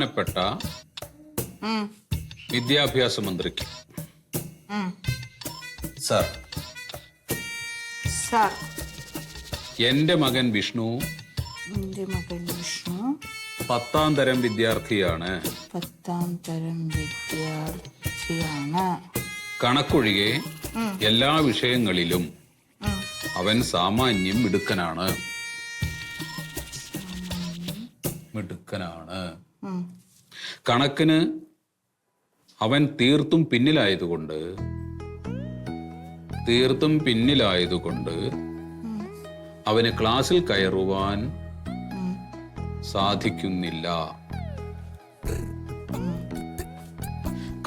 ബഹുമാനപ്പെട്ട വിദ്യാഭ്യാസ മന്ത്രിക്ക്. സർ, സാർ, എന്റെ മകൻ വിഷ്ണു എന്റെ മകൻ വിഷ്ണു 10ാം തരം വിദ്യാർത്ഥിയാണ്. 10ാം തരം വിദ്യാർത്ഥിയാണ്. കണക്കൊഴികെ എല്ലാ വിഷയങ്ങളിലും അവൻ സാമാന്യം മിടുക്കനാണ്. കണക്കിന് അവൻ തീർത്തും പിന്നിലായതുകൊണ്ട് അവന് ക്ലാസ്സിൽ കയറുവാൻ സാധിക്കുന്നില്ല.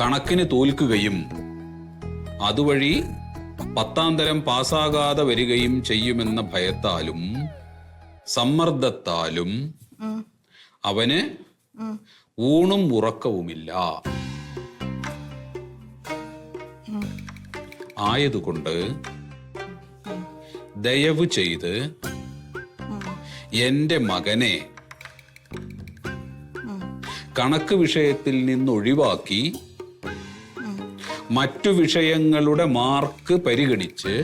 കണക്കിന് തോൽക്കുകയും അതുവഴി 10ാം തരം പാസ്സാകാതെ വരികയും ചെയ്യുമെന്ന ഭയത്താലും സമ്മർദ്ദത്താലും അവന് ഊണും ഉറക്കവുമില്ല. ആയതുകൊണ്ട് ദയവ് ചെയ്ത് എന്റെ മകനെ കണക്ക് വിഷയത്തിൽ നിന്നൊഴിവാക്കി മറ്റു വിഷയങ്ങളുടെ മാർക്ക് പരിഗണിച്ച്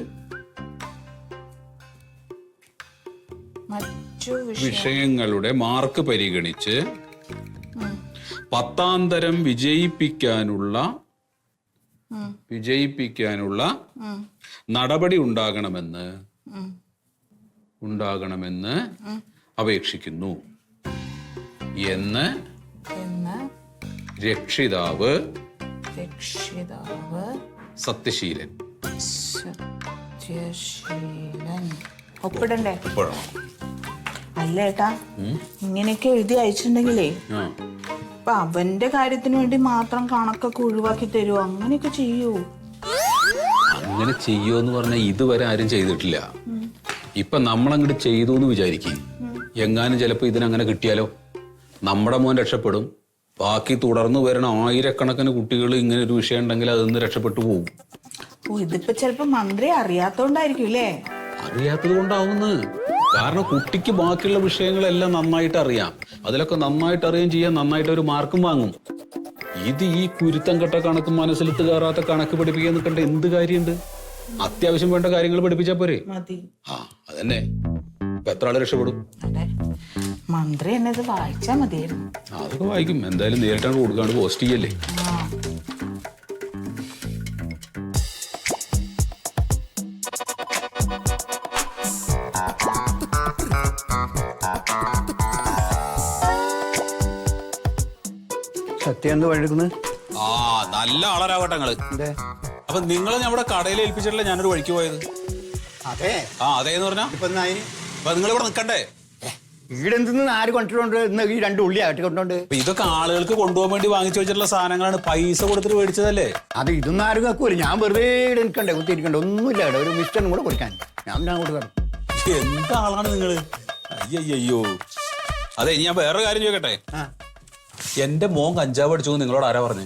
10ാം തരം വിജയിപ്പിക്കാനുള്ള നടപടി ഉണ്ടാകണമെന്ന് അപേക്ഷിക്കുന്നു എന്ന് രക്ഷിതാവ് സത്യശീലൻ. ഒപ്പിടണ്ടേ? അല്ല ഏട്ടാ, ഇങ്ങനെയൊക്കെ എഴുതി അയച്ചിട്ടുണ്ടെങ്കിലേ ഇപ്പൊ അവന്റെ കാര്യത്തിന് വേണ്ടി മാത്രം കണക്കൊക്കെ ഒഴിവാക്കി തരുമോ? അങ്ങനെയൊക്കെ ചെയ്യൂ? അങ്ങനെ ചെയ്യുമെന്ന് പറഞ്ഞാൽ ഇതുവരെ ആരും ചെയ്തിട്ടില്ല. ഇപ്പൊ നമ്മളങ്ങോട്ട് ചെയ്തു എന്ന് വിചാരിക്കും. എങ്ങാനും ചിലപ്പോ ഇതിനങ്ങനെ കിട്ടിയാലോ? നമ്മുടെ മോൻ രക്ഷപ്പെടും. ബാക്കി തുടർന്ന് വരണ ആയിരക്കണക്കിന് കുട്ടികൾ ഇങ്ങനെ ഒരു വിഷയം ഉണ്ടെങ്കിൽ അതൊന്ന് രക്ഷപ്പെട്ടു പോകും. ഓ, ഇതിപ്പോ ചിലപ്പോ മന്ത്രി അറിയാത്തോണ്ടായിരിക്കും അല്ലേ? അറിയാത്തത് കൊണ്ടാവുന്നു. കാരണം കുട്ടിക്ക് ബാക്കിയുള്ള വിഷയങ്ങളെല്ലാം നന്നായിട്ട് അറിയാം. അതിലൊക്കെ നന്നായിട്ട് അറിയാൻ ചെയ്യാൻ നന്നായിട്ട് ഒരു മാർക്കും വാങ്ങും. ഇത് ഈ കുരുത്തം കെട്ട കണക്ക് മനസ്സിലെത്ത് കയറാത്ത കണക്ക് പഠിപ്പിക്കാൻ നിൽക്കേണ്ട എന്ത് കാര്യമുണ്ട്? അത്യാവശ്യം വേണ്ട കാര്യങ്ങൾ പഠിപ്പിച്ചാ പോരെ? ആ, അതന്നെ. ഇപ്പൊ എത്ര ആള് രക്ഷപ്പെടും? മന്ത്രി എന്നെ ഇത് വായിച്ചാ മതിയായിരുന്നു. അതൊക്കെ വായിക്കും. എന്തായാലും നേരിട്ടാണ് കൊടുക്കാണ്ട് പോസ്റ്റ് ചെയ്യല്ലേ. സത്യം എന്ത് വഴിക്കുന്നത്? ആ, നല്ല ആളരാകട്ടെ നിങ്ങള്. അപ്പൊ നിങ്ങള് നമ്മുടെ കടയിൽ ഏൽപ്പിച്ചിട്ടല്ലേ ഞാനൊരു വഴിക്ക് പോയത്? അതെ. ആ, അതേന്ന് പറഞ്ഞാ അപ്പൊ നിങ്ങൾ ഇവിടെ നിക്കണ്ടേ? ഇവിടെ എന്തെന്ന് ആര് കൊണ്ടിട്ടുണ്ട്? ഈ 2 ഉള്ളി ആട്ടി കൊണ്ടോണ്ട്. ഇതൊക്കെ ആളുകൾക്ക് കൊണ്ടുപോകാൻ വേണ്ടി വാങ്ങിച്ചു വെച്ചിട്ടുള്ള സാധനങ്ങളാണ്. പൈസ കൊടുത്തിട്ട് മേടിച്ചതല്ലേ? അത് ഇതൊന്നും ആരും വെക്കൂല. ഞാൻ വെറുതെ ഇവിടെ നിൽക്കണ്ടേ, കുത്തിയിരിക്കണ്ടേ? ഒന്നുമില്ല. ഇവിടെ ഒരു മിസ്റ്ററും കൂടെ കൊടുക്കാൻ ഞാൻ അങ്ങോട്ട് കയറും. എന്താളാണ് നിങ്ങള്? അയ്യോ. അതെ, ഞാൻ വേറെ കാര്യം ചോദിക്കട്ടെ. എന്റെ മോൻ കഞ്ചാവ് അടിച്ചു നിങ്ങളോട് ആരാ പറഞ്ഞു?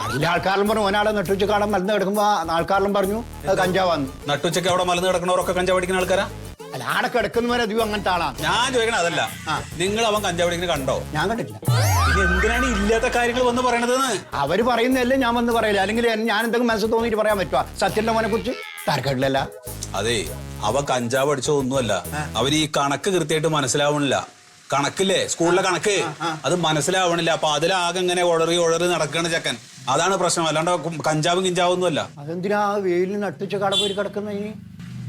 അതിന്റെ ആൾക്കാരെല്ലാം പറഞ്ഞു ഒരാളെ നട്ടുച്ചക്കാടം മലന്ന് കിടക്കുമ്പോ ആൾക്കാരെല്ലാം പറഞ്ഞു അത് കഞ്ചാവാന്ന്. നട്ടുച്ചക്ക് അവിടെ മലന്ന് കിടക്കണവരൊക്കെ കഞ്ചാവ് അടിക്കുന്ന ആൾക്കാരാ? അല്ല, ആടെ കിടക്കുന്നവരെ അധികം അങ്ങനത്തെ ആളാണ്. ഞാൻ ചോദിക്കണ അതല്ല, നിങ്ങൾ അവൻ കഞ്ചാവ് അടിക്കുന്നത് കണ്ടോ? ഞാൻ കണ്ടിട്ടില്ല. പിന്നെ എന്തിനാണ് ഇല്ലാത്ത കാര്യങ്ങൾ വന്ന് പറയണത്? അവര് പറയുന്നതല്ലേ ഞാൻ വന്ന് പറയില്ല. അല്ലെങ്കിൽ ഞാൻ എന്തെങ്കിലും മനസ്സിൽ തോന്നിയിട്ട് പറയാൻ പറ്റുക? സത്യന്റെ മോനെ കുറിച്ച് താരക്കേട്ടില്ലല്ല. അതെ, അവ കഞ്ചാവ് അടിച്ചതൊന്നുമല്ല. അവന് ഈ കണക്ക് കൃത്യമായിട്ട് മനസ്സിലാവണില്ല. കണക്കില്ലേ, സ്കൂളിലെ കണക്ക് അത് മനസ്സിലാവണില്ല. അപ്പൊ അതിലാകെ ഇങ്ങനെ ഒഴറി നടക്കണ ചെക്കൻ. അതാണ് പ്രശ്നം. അല്ലാണ്ട് കഞ്ചാവും കിഞ്ചാവൊന്നും അല്ല. അതെന്തിനാ വെയിലിൽ നട്ടുച്ചക്കാട പോയി കിടക്കുന്ന?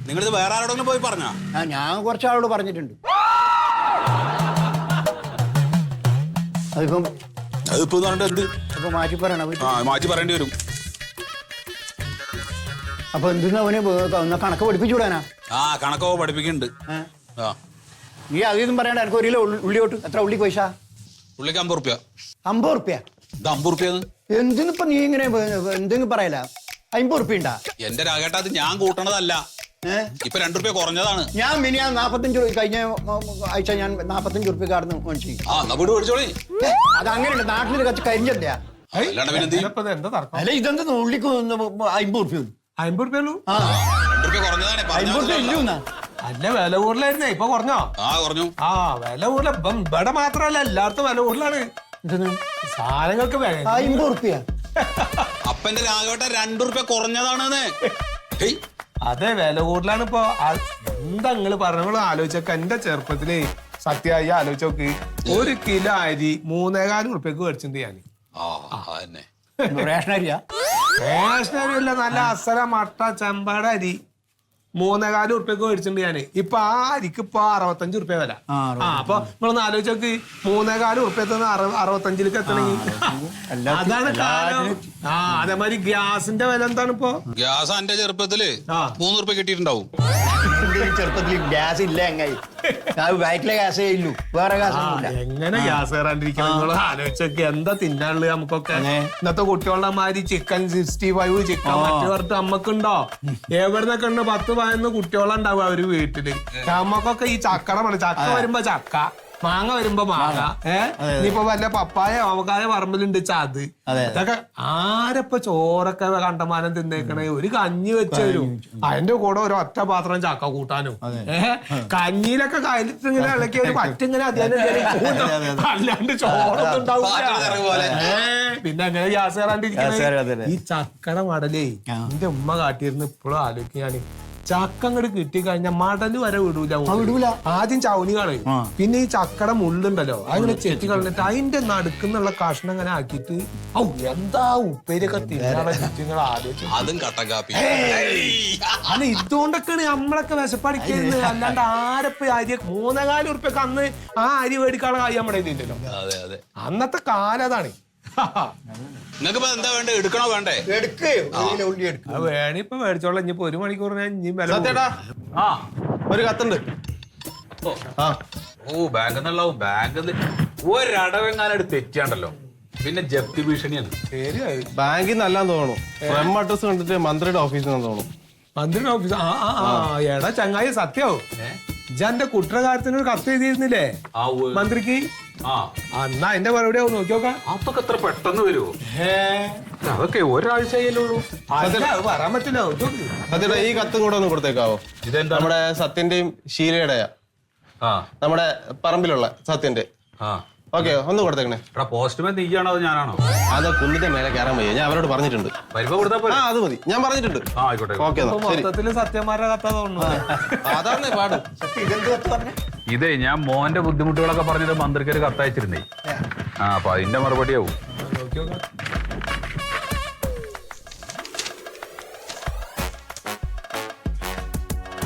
നിങ്ങളിത് വേറെ ആരോടെങ്കിലും പോയി പറഞ്ഞാ? ഞാൻ കുറച്ചാളോട് പറഞ്ഞിട്ടുണ്ട്. അതിപ്പം എന്ത് അപ്പൊ മാറ്റി പറയണ? മാറ്റി പറയേണ്ടി വരും. അപ്പൊ എന്തിനാ അവന് കണക്ക് പഠിപ്പിച്ചുവിടാനാ? ആ, കണക്കോ പഠിപ്പിക്കുന്നുണ്ട്. നീ അതൊന്നും പറയണ്ട. എനിക്ക് 1 കിലോ ഉള്ളിയോട്ട് എത്ര ഉള്ളി പൈസ? ഉള്ളിക്ക് 50 റുപ്യ. 50 റുപ്യ? ഇത് 50 റുപ്യ. എന്തിനിപ്പൊ നീ ഇങ്ങനെ എന്തെങ്കിലും പറയല? 50 റുപ്യ ഉണ്ടാ? എന്റെ രാഗേട്ട, അത് ഞാൻ കൂട്ടണതല്ല. ഇപ്പൊ 2 റുപ്യ കുറഞ്ഞതാണ്. ഞാൻ 45 കഴിഞ്ഞ ആഴ്ച ഞാൻ 45 റുപ്യ കാർന്ന് മേടിച്ചു. അത് അങ്ങനെയുണ്ട്. നാട്ടിൽ കച്ച് കരിഞ്ഞല്ല. അല്ല, ഇതെന്താ ഉള്ളിക്ക് 50 റുപ്യ? 50 റുപ്യുള്ളൂ? 50 റുപ്യ ഇല്ലൂന്നാ? അല്ല, വില കൂടുതലായിരുന്നേ. ഇപ്പൊ കുറഞ്ഞോ? കുറഞ്ഞു. വില കൂടുതല. ഇവിടെ മാത്രല്ല, എല്ലായിടത്തും വില കൂടുതലാണ്. സാധനങ്ങൾക്ക് വില 50 ഉറുപ്പ്യ. അപ്പന്റെ രാഘവട്ട 2 റുപ്യ കുറഞ്ഞതാണ്. അതെ, വില കൂടുതലാണ് ഇപ്പൊ. എന്താ നിങ്ങള് പറഞ്ഞോളൂ ആലോചിച്ചൊക്കെ. എന്റെ ചെറുപ്പത്തില് സത്യമായി ആലോചിച്ചോക്ക്, 1 കിലോ അരി 3.25 ഉറുപ്പ്യക്ക് മേടിച്ചിട്ടുണ്ട് ഞാൻ. റേഷനരിയാ? റേഷനരിയല്ല, നല്ല അസല മട്ട ചെമ്പാട അരി 3.25 ഉറുപ്പ്യക്ക് മേടിച്ചിട്ടുണ്ട് ഞാന്. ഇപ്പൊ ആ അരിക്ക് ഇപ്പൊ 65 ഉറുപ്പ്യ വില. അപ്പൊ നിങ്ങളൊന്ന് ആലോചിച്ചോക്ക്, 3.25 ഉറുപ്പ്യത്തിന് 65ലേക്ക് എത്തണമെങ്കിൽ. അതാണ് കാലം. അതേമാതിരി ഗ്യാസിന്റെ വില എന്താണ് ഇപ്പൊ? ഗ്യാസ് എന്റെ ചെറുപ്പത്തില് 3 റുപ്യ കിട്ടിയിട്ടുണ്ടാവും. ചെറുപ്പത്തിൽ ഗ്യാസ് ഇല്ല. എങ്ങനെ വയറ്റിലെ ഗ്യാസേ ഇല്ലു, വേറെ ഗ്യാസ് എങ്ങനെ ഗ്യാസ് കയറാണ്ടിരിക്കണം? നിങ്ങൾ ആലോചിച്ചൊക്കെ എന്താ തിന്നാനുള്ളത് നമുക്കൊക്കെ. ഇന്നത്തെ കുട്ടികളുടെ മാതിരി ചിക്കൻ 65 ചിക്കൻ മറ്റു പുറത്ത് നമ്മക്കുണ്ടോ? എവിടുന്നൊക്കെ ഉണ്ട് 10-11 കുട്ടികളുണ്ടാവും അവര് വീട്ടില്. നമുക്കൊക്കെ ഈ ചക്കട പണി. ചക്ക വരുമ്പോ ചക്ക, മാങ്ങ വരുമ്പോ മാങ്ങ. ഇനിയിപ്പോ വല്ല പപ്പായ അവകായ പറമ്പിലുണ്ട് അത്. ഇതൊക്കെ ആരപ്പ ചോറൊക്കെ കണ്ടമാനം തിന്നേക്കണേ? ഒരു കഞ്ഞി വെച്ച് തരും, അതിന്റെ കൂടെ ഒരു ഒറ്റ പാത്രം ചക്ക കൂട്ടാനും. കഞ്ഞിയിലൊക്കെ കയ്യിലിട്ടിങ്ങനെ ഇളക്കി ഒരു പറ്റിങ്ങനെ അല്ലാണ്ട് ചോറൊന്നും ഉണ്ടാവില്ല. പിന്നെ അങ്ങനെ ഗ്യാസ് കയറാണ്ടിരിക്കണേ. ഈ ചക്കട മടലേ എന്റെ ഉമ്മ കാട്ടിയിരുന്ന് ഇപ്പോഴും ആലോചിക്കും ഞാന്. ചക്ക അങ്ങോട്ട് കിട്ടിക്കഴിഞ്ഞാൽ മടല് വരെ വിടൂല. ആദ്യം ചവണി കളയും, പിന്നെ ഈ ചക്കട മുള്ളുണ്ടല്ലോ അങ്ങനെ ചെത്തി കളഞ്ഞിട്ട് അതിന്റെ നടുക്കുന്നുള്ള കഷ്ണം അങ്ങനെ ആക്കിയിട്ട് എന്താ ഉപ്പേരിയൊക്കെ തിന്നാളെ ആലോചിച്ചു. അല്ല, ഇതുകൊണ്ടൊക്കെയാണ് നമ്മളൊക്കെ വിശപ്പടിക്കുന്നത്. അല്ലാണ്ട് ആരപ്പ അരി 3.25 ഉറുപ്പ്യക്ക് അന്ന് ആ അരി മേടിക്കാനുള്ള കാര്യം നമ്മുടെ ഇതില്ലല്ലോ. അന്നത്തെ കാലം അതാണ്. നിങ്ങൾക്ക് എന്താ വേണ്ടേ? എടുക്കണോ വേണ്ടേ? വേണിപ്പൊ മേടിച്ചോളാം. ഇനിയിപ്പോ 1 മണിക്കൂർ ഒരു കത്തുണ്ട്. ബാങ്കിൽ നിന്നുള്ള ബാങ്കിൽ ഒരടവെങ്ങാനും തെറ്റിയാണ്ടല്ലോ, പിന്നെ ജപ്തി ഭീഷണിയാണ്. ശരിയായി. ബാങ്കിൽ നിന്നല്ലാന്ന് തോന്നുന്നു. ഫ്രം അഡ്രസ് കണ്ടിട്ട് മന്ത്രിയുടെ ഓഫീസിൽ നിന്ന് തോന്നുന്നു. മന്ത്രിയുടെ ഓഫീസ്? എടാ ചങ്ങായി, സത്യവും ഇജന്റെ കുട്ടറ കാര്യത്തിന് ഒരു കത്ത് എഴുതിയിരുന്നില്ലേ മന്ത്രിക്ക്? എന്നാ അതിന്റെ മറുപടി ആവും, നോക്കി നോക്കാം. അതൊക്കെ എത്ര പെട്ടെന്ന് വരുമോ? അതൊക്കെ ഒരാഴ്ചയല്ലേ ഉള്ളൂ. പറയാൻ പറ്റില്ല. സത്യയുടെ ഈ കത്തും കൂടെ ഒന്ന് കൊടുത്തേക്കാവോ? ഇതെന്താ? നമ്മുടെ സത്യന്റെയും ഷീലയുടെയാ, നമ്മുടെ പറമ്പിലുള്ള സത്യന്റെ. ഓക്കെ, ഒന്ന് കൊടുത്തേക്കണേ. പോസ്റ്റ്മാൻ നീയാണോ അതോ ഞാനാണോ? അത് കുന്നിന്റെ മേലെ കയറാൻ വയ്യ, ഞാൻ അവരോട് പറഞ്ഞിട്ടുണ്ട്. അത് മതി, ഞാൻ പറഞ്ഞിട്ടുണ്ട്. ഓക്കെ, മൊത്തത്തില് സത്യന്മാരുടെ കഥ തോന്നുന്നു. അതാണ് പാട്. ഇതേ ഞാൻ മോന്റെ ബുദ്ധിമുട്ടുകളൊക്കെ പറഞ്ഞിട്ട് മന്ത്രിക്ക് ഒരു കത്തയച്ചിരുന്നേ. അപ്പൊ അതിന്റെ മറുപടിയാവും.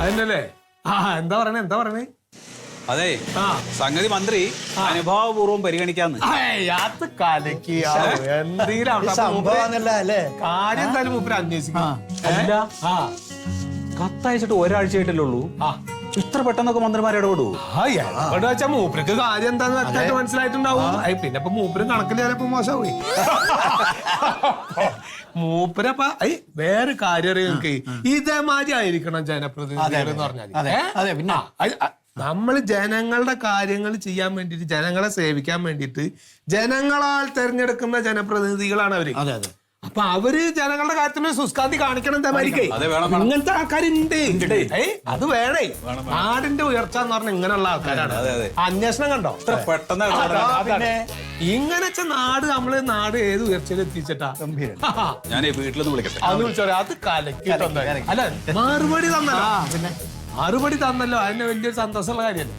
അതിനല്ലേ? എന്താ പറയണേ? അതെ, സംഗതി മന്ത്രി അനുഭാവപൂർവ്വം പരിഗണിക്കാന്ന്. കാര്യം എന്തായാലും മൂപ്പര് അന്വേഷിക്കും. കത്തയച്ചിട്ട് ഒരാഴ്ചയായിട്ടല്ലേ ഉള്ളൂ. ഇത്ര പെട്ടെന്നൊക്കെ മന്ത്രിമാരെ ഇടപെടുവോ? വെച്ചാ മൂപ്പർക്ക് കാര്യം എന്താന്ന് വ്യക്തമായിട്ട് മനസ്സിലായിട്ടുണ്ടാവും. പിന്നെ ഇപ്പൊ മൂപ്പരും കണക്കിൽ ചിലപ്പോ മോശമായി. മൂപ്പരപ്പ വേറെ കാര്യം അറിയാം. ഇതേമാതിരി ആയിരിക്കണം ജനപ്രതിനിധികൾ എന്ന് പറഞ്ഞാൽ. നമ്മൾ ജനങ്ങളുടെ കാര്യങ്ങൾ ചെയ്യാൻ വേണ്ടിട്ട്, ജനങ്ങളെ സേവിക്കാൻ വേണ്ടിട്ട് ജനങ്ങളാൽ തെരഞ്ഞെടുക്കുന്ന ജനപ്രതിനിധികളാണ് അവര്. അപ്പൊ അവര് ജനങ്ങളുടെ കാര്യത്തിന് സുസ്കാന്തി കാണിക്കണം. ഇങ്ങനത്തെ ആൾക്കാരുണ്ട്. അത് വേണേ. നാടിന്റെ ഉയർച്ച എന്ന് പറഞ്ഞാൽ ഇങ്ങനെയുള്ള ആൾക്കാരാണ്. അന്വേഷണം കണ്ടോ പെട്ടെന്ന്? ഇങ്ങനത്തെ നാട് ഏത് ഉയർച്ചയിൽ എത്തിച്ചിട്ടാ? ഞാൻ വീട്ടിലൊന്ന് വിളിക്കട്ടെ. അത് വിളിച്ചോളെ. അത് കലക്കിട്ടുണ്ടോ? അല്ല, മറുപടി തന്നല്ലോ. അതിന് വലിയൊരു സന്തോഷമുള്ള കാര്യമല്ലേ.